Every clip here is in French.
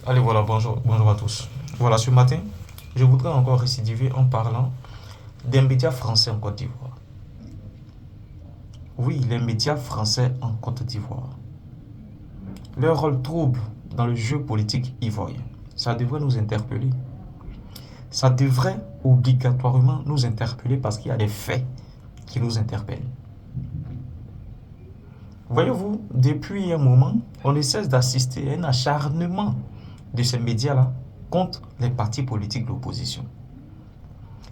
Allez, voilà, bonjour à tous. Voilà, ce matin, je voudrais encore récidiver en parlant des médias français en Côte d'Ivoire. Oui, les médias français en Côte d'Ivoire. Leur rôle trouble dans le jeu politique ivoirien. Ça devrait nous interpeller. Ça devrait obligatoirement nous interpeller parce qu'il y a des faits qui nous interpellent. Voyez-vous, depuis un moment, on ne cesse d'assister à un acharnement de ces médias-là contre les partis politiques de l'opposition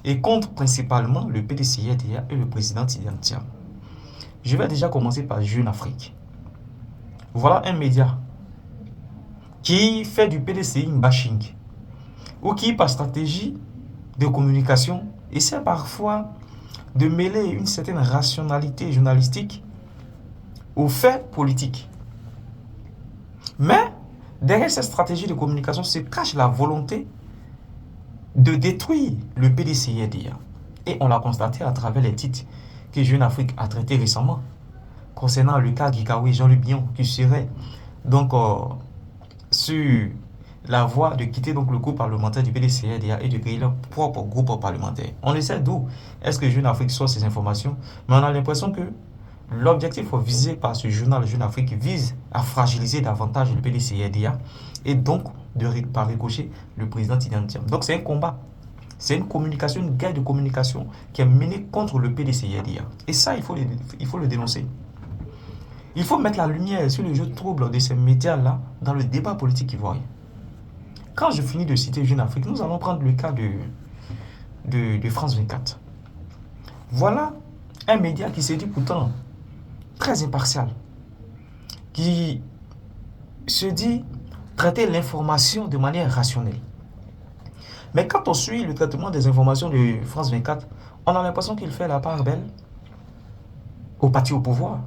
et contre principalement le PDCIDA et le président Tidiane. Je vais déjà commencer par Jeune Afrique. Voilà un média qui fait du PDCI un bashing ou qui, par stratégie de communication, essaie parfois de mêler une certaine rationalité journalistique aux faits politiques. Mais derrière cette stratégie de communication se cache la volonté de détruire le PDCIDA. Et on l'a constaté à travers les titres que Jeune Afrique a traités récemment concernant le cas Guikawi Jean-Luc Bion qui serait donc sur la voie de quitter donc le groupe parlementaire du PDCIDA et de créer leur propre groupe parlementaire. On ne sait d'où est-ce que Jeune Afrique sort ces informations, mais on a l'impression que l'objectif visé par ce journal Jeune Afrique vise à fragiliser davantage le PDCIDA et donc par ricochet le président Tidiane. Donc c'est un combat, c'est une communication, une guerre de communication qui est menée contre le PDCIDA. Et ça, il faut le dénoncer. Il faut mettre la lumière sur le jeu trouble de ces médias-là dans le débat politique ivoirien. Quand je finis de citer Jeune Afrique, nous allons prendre le cas de France 24. Voilà un média qui se dit pourtant très impartial, qui se dit traiter l'information de manière rationnelle. Mais quand on suit le traitement des informations de France 24, on a l'impression qu'il fait la part belle au parti au pouvoir.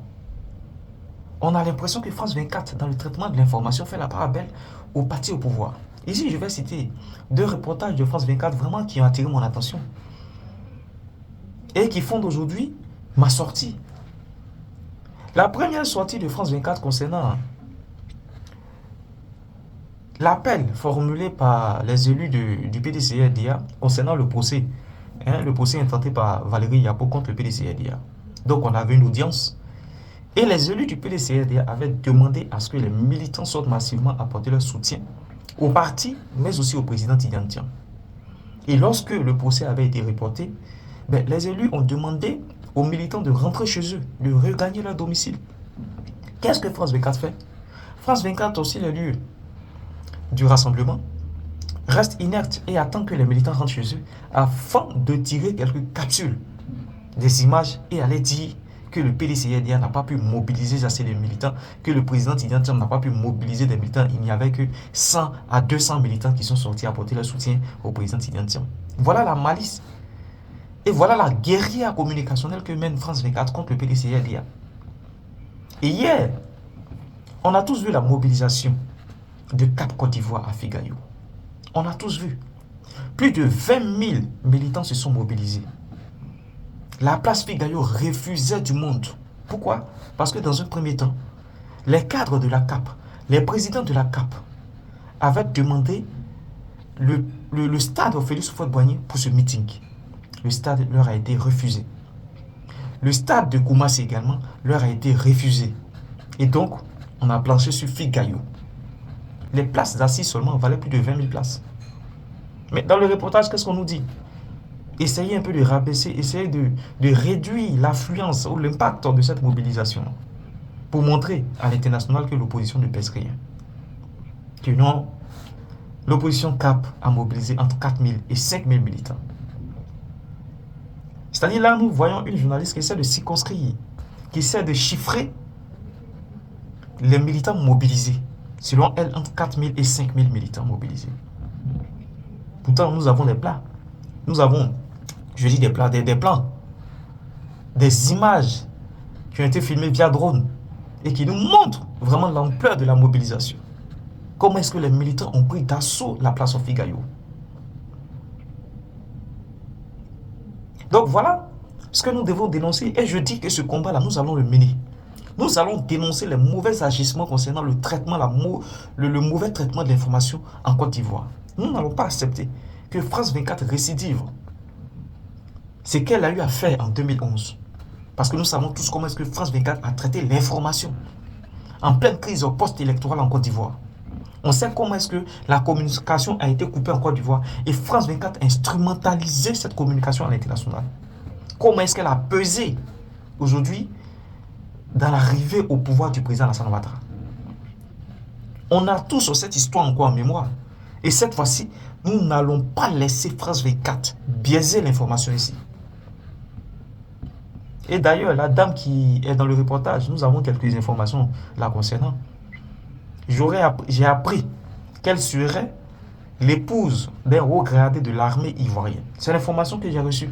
On a l'impression que France 24, dans le traitement de l'information, fait la part belle au parti au pouvoir. Ici, je vais citer deux reportages de France 24 vraiment qui ont attiré mon attention et qui font d'aujourd'hui ma sortie. La première sortie de France 24 concernant l'appel formulé par les élus du PDCIDA concernant le procès. Le procès intenté par Valérie Yapo contre le PDCIDA. Donc on avait une audience et les élus du PDCIDA avaient demandé à ce que les militants sortent massivement apporter leur soutien au parti, mais aussi au président Tidiane. Et lorsque le procès avait été reporté, les élus ont demandé aux militants de rentrer chez eux, de regagner leur domicile. Qu'est-ce que France 24 fait? France 24 aussi, les lieux du rassemblement, reste inerte et attend que les militants rentrent chez eux afin de tirer quelques capsules, des images et aller dire que le PDCIDA n'a pas pu mobiliser assez de militants, que le président Tidiane n'a pas pu mobiliser des militants. Il n'y avait que 100 à 200 militants qui sont sortis apporter leur soutien au président Tidiane. Voilà la malice et voilà la guérilla communicationnelle que mène France 24 contre le PDCIDA. Et hier, on a tous vu la mobilisation de Cap Côte d'Ivoire à Figayou. On a tous vu. Plus de 20 000 militants se sont mobilisés. La place Figayou refusait du monde. Pourquoi? Parce que dans un premier temps, les cadres de la CAP, les présidents de la CAP avaient demandé le stade Félix Houphouët-Boigny pour ce meeting. Le stade leur a été refusé. Le stade de Koumassi également leur a été refusé. Et donc, on a planché sur Figayou. Les places d'assises seulement valaient plus de 20 000 places. Mais dans le reportage, qu'est-ce qu'on nous dit? Essayez un peu de rabaisser, essayez de réduire l'affluence ou l'impact de cette mobilisation pour montrer à l'international que l'opposition ne pèse rien. Que non, l'opposition CAP a mobilisé entre 4 000 et 5 000 militants. C'est-à-dire là, nous voyons une journaliste qui essaie de circonscrire, qui essaie de chiffrer les militants mobilisés. Selon elle, entre 4 000 et 5 000 militants mobilisés. Pourtant, nous avons des plats. Nous avons, je dis des plats, des plans, des images qui ont été filmées via drone et qui nous montrent vraiment l'ampleur de la mobilisation. Comment est-ce que les militants ont pris d'assaut la place au Figayou? Donc voilà ce que nous devons dénoncer. Et je dis que ce combat-là, nous allons le mener. Nous allons dénoncer les mauvais agissements concernant le traitement, le mauvais traitement de l'information en Côte d'Ivoire. Nous n'allons pas accepter que France 24 récidive ce qu'elle a eu à faire en 2011. Parce que nous savons tous comment est-ce que France 24 a traité l'information en pleine crise post-électorale en Côte d'Ivoire. On sait comment est-ce que la communication a été coupée en Côte d'Ivoire et France 24 a instrumentalisé cette communication à l'international. Comment est-ce qu'elle a pesé aujourd'hui dans l'arrivée au pouvoir du président Alassane Ouattara. On a tous cette histoire encore en mémoire. Et cette fois-ci, nous n'allons pas laisser France 24 biaiser l'information ici. Et d'ailleurs, la dame qui est dans le reportage, nous avons quelques informations la concernant. J'ai appris qu'elle serait l'épouse d'un haut gradé de l'armée ivoirienne. C'est l'information que j'ai reçue.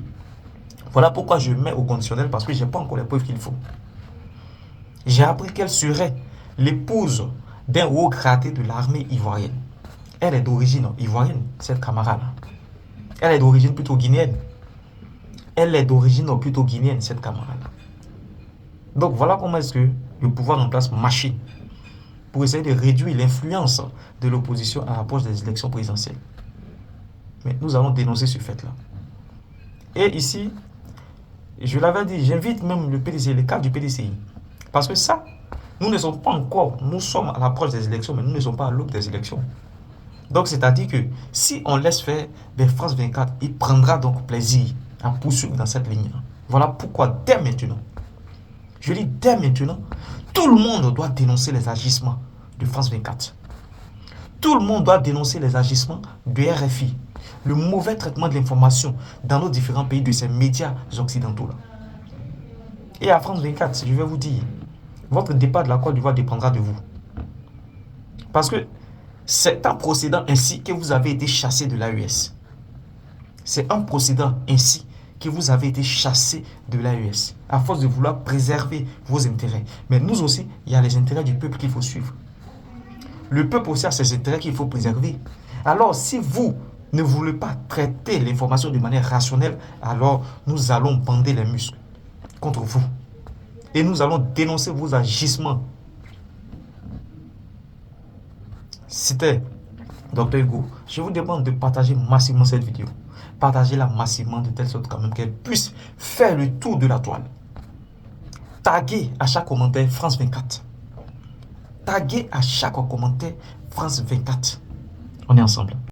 Voilà pourquoi je mets au conditionnel, parce que je n'ai pas encore les preuves qu'il faut. J'ai appris qu'elle serait l'épouse d'un haut gradé de l'armée ivoirienne. Elle est d'origine ivoirienne, cette camarade-là. Elle est d'origine plutôt guinéenne. Cette camarade-là. Donc voilà comment est-ce que le pouvoir en place machine pour essayer de réduire l'influence de l'opposition à l'approche des élections présidentielles. Mais nous allons dénoncer ce fait-là. Et ici, je l'avais dit, j'invite même le PDCI, les cadres du PDCI. Parce que ça, nous ne sommes pas encore, nous sommes à l'approche des élections, mais nous ne sommes pas à l'aube des élections. Donc, c'est-à-dire que si on laisse faire France 24, il prendra donc plaisir à poursuivre dans cette ligne. Voilà pourquoi, dès maintenant, je dis dès maintenant, tout le monde doit dénoncer les agissements de France 24. Tout le monde doit dénoncer les agissements de RFI, le mauvais traitement de l'information dans nos différents pays de ces médias occidentaux-là. Et à France 24, je vais vous dire, votre départ de la Côte d'Ivoire dépendra de vous. Parce que c'est en procédant ainsi que vous avez été chassé de l'AES. C'est en procédant ainsi que vous avez été chassé de l'AES, à force de vouloir préserver vos intérêts. Mais nous aussi, il y a les intérêts du peuple qu'il faut suivre. Le peuple aussi a ses intérêts qu'il faut préserver. Alors, si vous ne voulez pas traiter l'information de manière rationnelle, alors nous allons bander les muscles contre vous. Et nous allons dénoncer vos agissements. C'était Dr Hugo. Je vous demande de partager massivement cette vidéo. Partagez-la massivement de telle sorte quand même qu'elle puisse faire le tour de la toile. Taguez à chaque commentaire France 24. Taguez à chaque commentaire France 24. On est ensemble.